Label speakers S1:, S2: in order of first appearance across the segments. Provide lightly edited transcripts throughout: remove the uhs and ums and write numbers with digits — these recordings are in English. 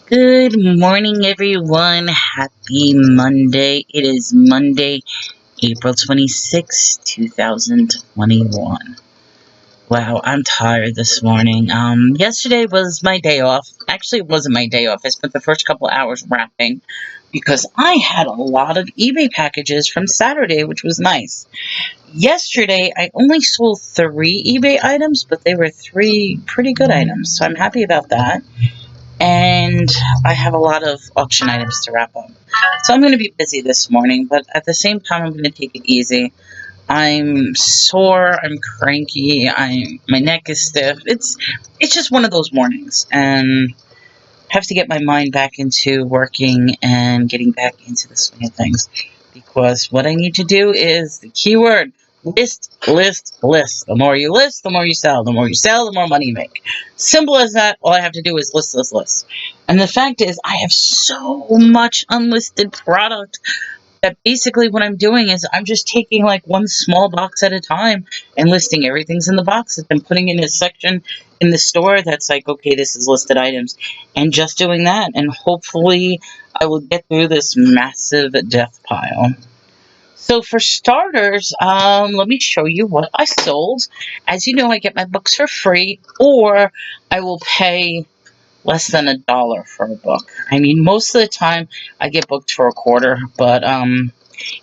S1: Good morning, everyone. Happy Monday. It is Monday, April 26th, 2021. Wow, I'm tired this morning. Yesterday was my day off. Actually, it wasn't my day off. I spent the first couple hours wrapping because I had a lot of eBay packages from Saturday, which was nice. Yesterday, I only sold 3 eBay items, but they were 3 pretty good items, so I'm happy about that. And I have a lot of auction items to wrap up. So I'm going to be busy this morning, but at the same time, I'm going to take it easy. I'm sore. I'm cranky. My neck is stiff. It's just one of those mornings, and have to get my mind back into working and getting back into the swing of things. Because what I need to do is the keyword list, list, list. The more you list, the more you sell. The more you sell, the more money you make. Simple as that. All I have to do is list, list, list. And the fact is, I have so much unlisted product that basically what I'm doing is I'm just taking like one small box at a time and listing everything's in the box and then putting in a section in the store that's like, okay, this is listed items, and just doing that. And hopefully I will get through this massive death pile. So for starters, let me show you what I sold. As you know, I get my books for free, or I will pay less than $1 for a book. I mean, most of the time I get booked for a quarter, but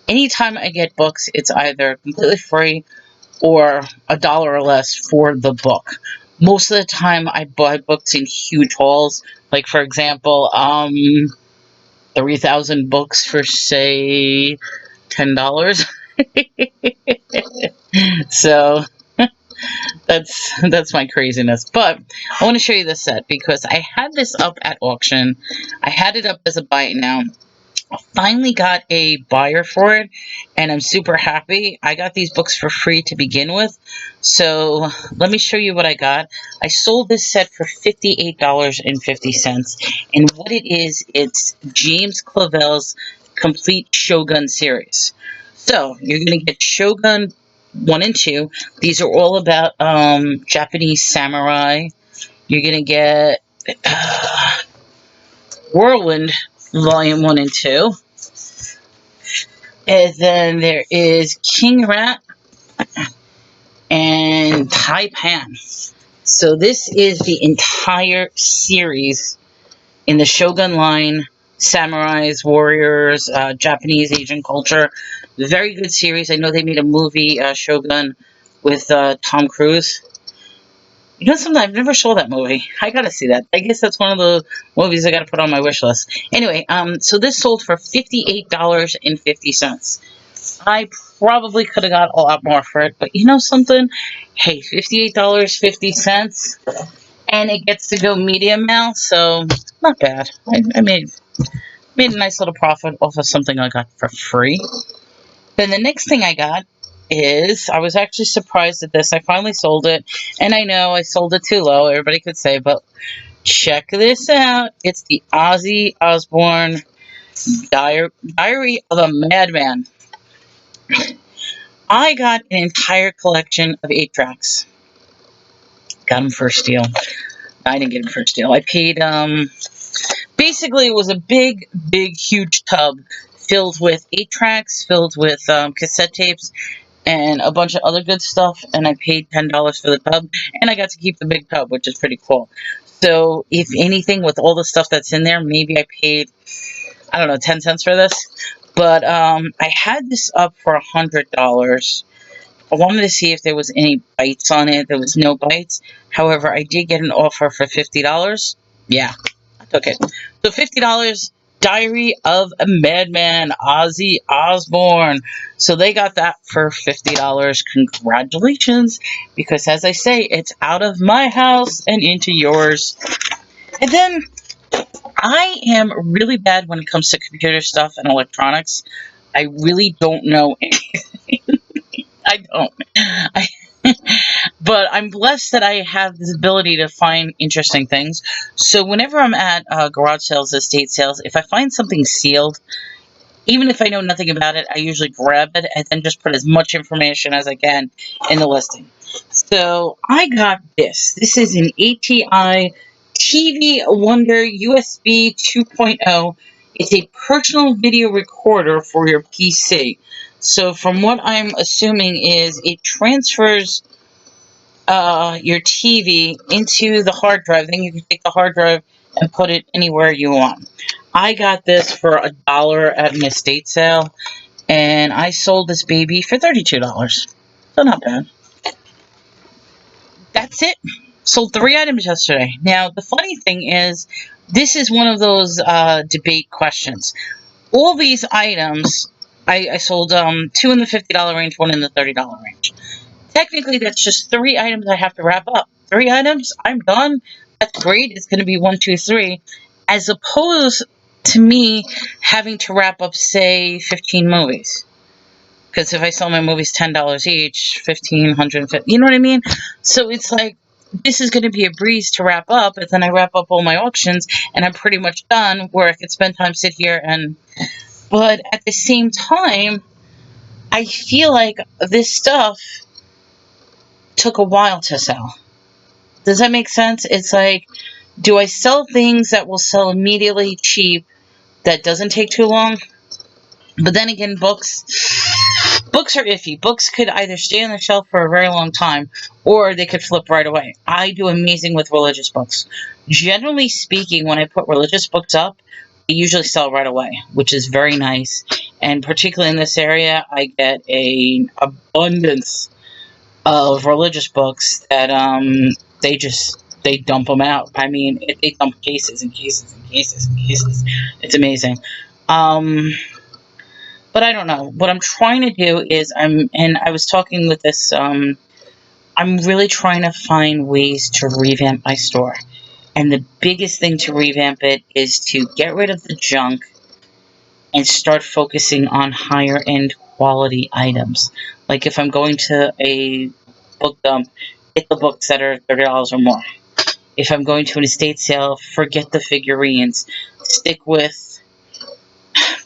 S1: anytime I get books, it's either completely free or $1 or less for the book. Most of the time, I buy books in huge hauls. Like for example, 3,000 books for say $10. So that's my craziness. But I want to show you this set because I had this up at auction. I had it up as a buy it now. Finally got a buyer for it, and I'm super happy. I got these books for free to begin with, so let me show you what I got. I sold this set for $58.50, and what it is, it's James Clavell's complete Shogun series. So you're going to get Shogun 1 and 2. These are all about Japanese samurai. You're going to get Whirlwind Volume 1 and 2. And then there is King Rat and Taipan. So this is the entire series in the Shogun line, samurais, warriors, Japanese Asian culture. Very good series. I know they made a movie, Shogun, with Tom Cruise. You know something? I've never saw that movie. I gotta see that. I guess that's one of the movies I gotta put on my wish list. Anyway, so this sold for $58.50. I probably could have got a lot more for it, but you know something? Hey, $58.50, and it gets to go medium now, so not bad. I made a nice little profit off of something I got for free. Then the next thing I got is, I was actually surprised at this. I finally sold it, and I know I sold it too low, everybody could say, but check this out. It's the Ozzy Osbourne Diary of a Madman. I got an entire collection of 8 tracks. Got them for a steal. I didn't get them for a steal. I paid, basically it was a big, big, huge tub filled with 8 tracks, filled with cassette tapes, and a bunch of other good stuff, and I paid $10 for the tub, and I got to keep the big tub, which is pretty cool. So, if anything, with all the stuff that's in there, maybe I paid, I don't know, 10 cents for this. But I had this up for $100. I wanted to see if there was any bites on it. There was no bites. However, I did get an offer for $50. Yeah, I took it. So $50, Diary of a Madman, Ozzy Osbourne. So they got that for $50. Congratulations. Because as I say, it's out of my house and into yours. And then I am really bad when it comes to computer stuff and electronics. I really don't know anything. I don't. I, but I'm blessed that I have this ability to find interesting things. So whenever I'm at garage sales, estate sales, if I find something sealed, even if I know nothing about it, I usually grab it and then just put as much information as I can in the listing. So I got this. This is an ATI TV Wonder USB 2.0. It's a personal video recorder for your PC. So from what I'm assuming is it transfers your TV into the hard drive. Then you can take the hard drive and put it anywhere you want. I got this for $1 at an estate sale, and I sold this baby for $32. So not bad. That's it. Sold 3 items yesterday. Now, the funny thing is, this is one of those debate questions. All these items, I sold 2 in the $50 range, 1 in the $30 range. Technically, that's just 3 items I have to wrap up. 3 items, I'm done. That's great. It's going to be 1, 2, 3. As opposed to me having to wrap up, say, 15 movies. Because if I sell my movies $10 each, 15, 150, you know what I mean? So it's like, this is going to be a breeze to wrap up, and then I wrap up all my auctions, and I'm pretty much done, where I could spend time, sit here, and... But at the same time, I feel like this stuff took a while to sell. Does that make sense? It's like, do I sell things that will sell immediately cheap that doesn't take too long? But then again, books are iffy. Books could either stay on the shelf for a very long time, or they could flip right away. I do amazing with religious books. Generally speaking, when I put religious books up, they usually sell right away, which is very nice. And particularly in this area, I get an abundance of religious books that they dump them out. I mean, they dump cases and cases and cases and cases. It's amazing. But I don't know. What I'm trying to do is and I was talking with this, I'm really trying to find ways to revamp my store. And the biggest thing to revamp it is to get rid of the junk and start focusing on higher end quality items. Like if I'm going to a book dump, get the books that are $30 or more. If I'm going to an estate sale, forget the figurines. Stick with...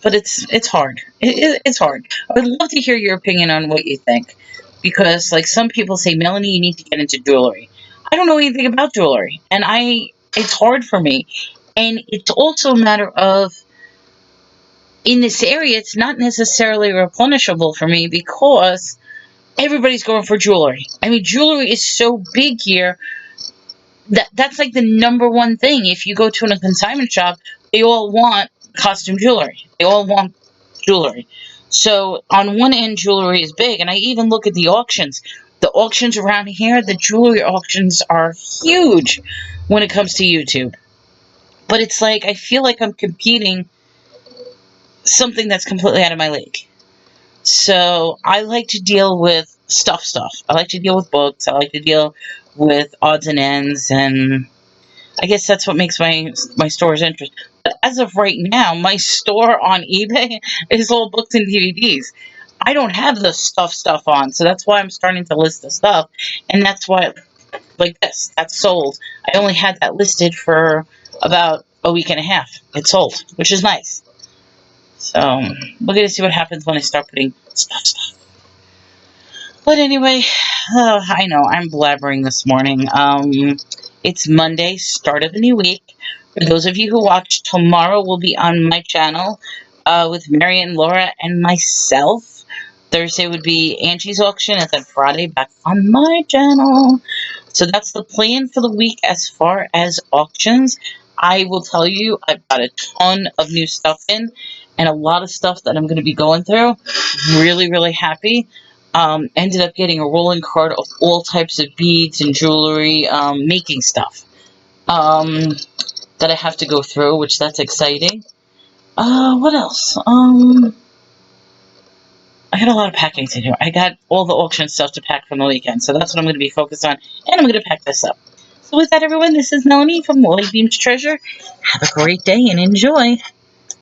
S1: But it's hard. It's hard. I would love to hear your opinion on what you think. Because, like, some people say, Melanie, you need to get into jewelry. I don't know anything about jewelry. And it's hard for me. And it's also a matter of, in this area, it's not necessarily replenishable for me because everybody's going for jewelry. I mean, jewelry is so big here. That's like the number one thing. If you go to a consignment shop, they all want costume jewelry. They all want jewelry. So on one end, jewelry is big, and I even look at the auctions. The auctions around here, the jewelry auctions are huge when it comes to YouTube. But it's like, I feel like I'm competing something that's completely out of my league. So I like to deal with stuff. I like to deal with books. I like to deal with odds and ends, and I guess that's what makes my stores interesting. But as of right now, my store on eBay is all books and DVDs. I don't have the stuff on, so that's why I'm starting to list the stuff, and that's why, like this, that's sold. I only had that listed for about a week and a half. It sold, which is nice. So we're going to see what happens when I start putting stuff. But anyway, I know, I'm blabbering this morning. It's Monday, start of the new week. For those of you who watch, tomorrow will be on my channel with Mary and Laura and myself. Thursday would be Angie's auction, and then Friday back on my channel. So that's the plan for the week as far as auctions. I will tell you, I've got a ton of new stuff in, and a lot of stuff that I'm going to be going through. Really, really happy. Ended up getting a rolling cart of all types of beads and jewelry, making stuff, that I have to go through, which that's exciting. What else? I got a lot of packing to do. I got all the auction stuff to pack from the weekend, so that's what I'm going to be focused on, and I'm going to pack this up. So with that, everyone, this is Melanie from Lloyd Beam's Treasure. Have a great day and enjoy!